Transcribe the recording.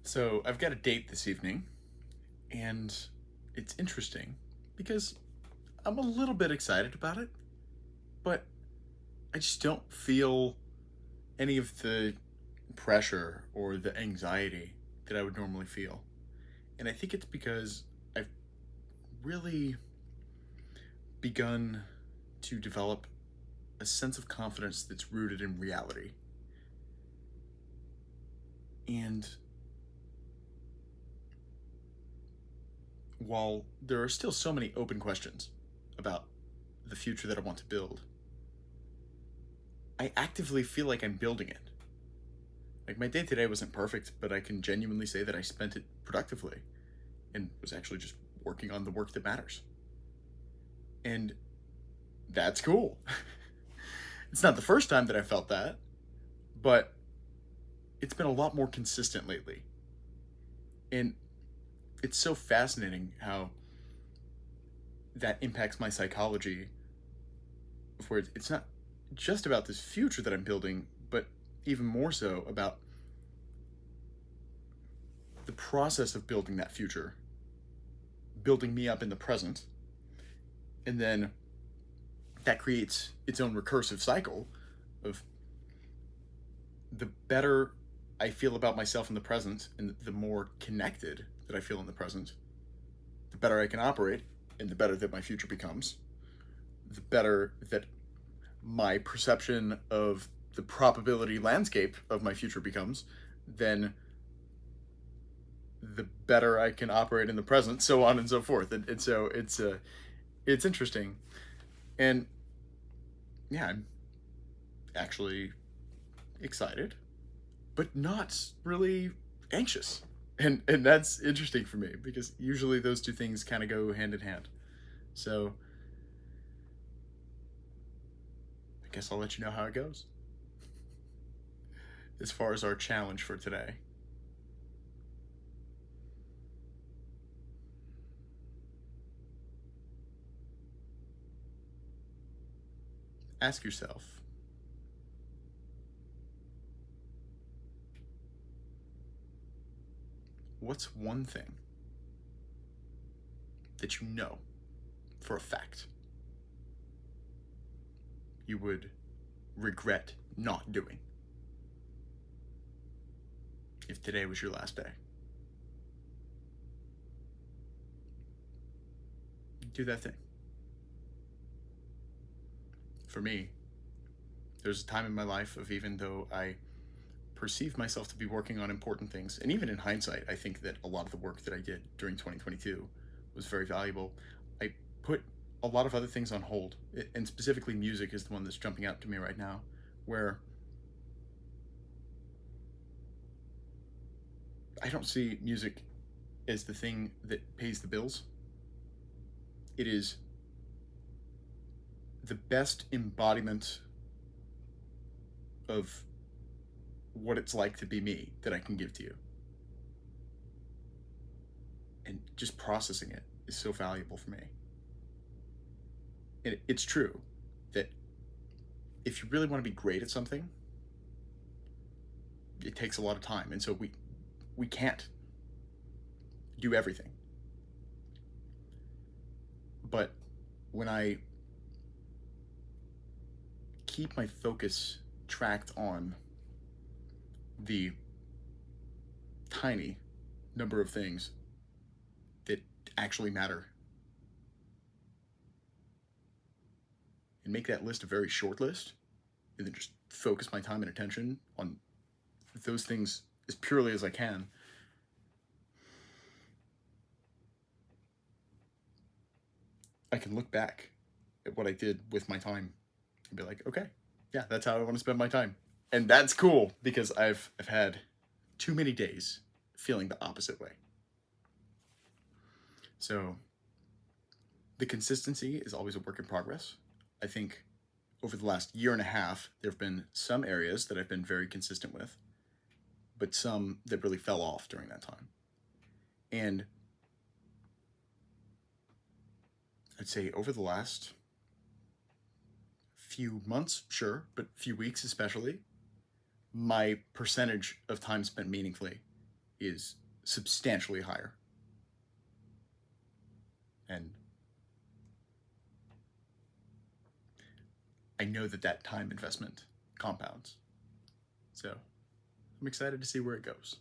So I've got a date this evening, and it's interesting because I'm a little bit excited about it, but I just don't feel any of the pressure or the anxiety that I would normally feel. And I think it's because I've really begun to develop a sense of confidence that's rooted in reality. And while there are still so many open questions about the future that I want to build, I actively feel like I'm building it. Like my day today wasn't perfect, but I can genuinely say that I spent it productively and was actually just working on the work that matters. And that's cool. It's not the first time that I felt that, but it's been a lot more consistent lately. And it's so fascinating how that impacts my psychology, where it's not just about this future that I'm building, but even more so about the process of building that future, building me up in the present, and then that creates its own recursive cycle of the better I feel about myself in the present and the more connected that I feel in the present, the better I can operate and the better that my future becomes, the better that my perception of the probability landscape of my future becomes, then the better I can operate in the present, so on and so forth. And so it's interesting. And yeah, I'm actually excited, but not really anxious. And that's interesting for me because usually those two things kind of go hand in hand. So I guess I'll let you know how it goes. As far as our challenge for today, ask yourself, what's one thing that you know for a fact you would regret not doing if today was your last day? Do that thing. For me, there's a time in my life of, even though I perceive myself to be working on important things, and even in hindsight, I think that a lot of the work that I did during 2022 was very valuable. I put a lot of other things on hold, and specifically music is the one that's jumping out to me right now, where I don't see music as the thing that pays the bills. It is the best embodiment of what it's like to be me that I can give to you. And just processing it is so valuable for me. And it's true that if you really want to be great at something, it takes a lot of time. And so we can't do everything. But when I keep my focus tracked on the tiny number of things that actually matter and make that list a very short list, and then just focus my time and attention on those things as purely as I can, I can look back at what I did with my time and be like, okay, yeah, that's how I want to spend my time. And that's cool because I've had too many days feeling the opposite way. So the consistency is always a work in progress. I think over the last year and a half, there have been some areas that I've been very consistent with, but some that really fell off during that time. And I'd say over the last few months, sure, but few weeks especially, my percentage of time spent meaningfully is substantially higher. And I know that that time investment compounds. So I'm excited to see where it goes.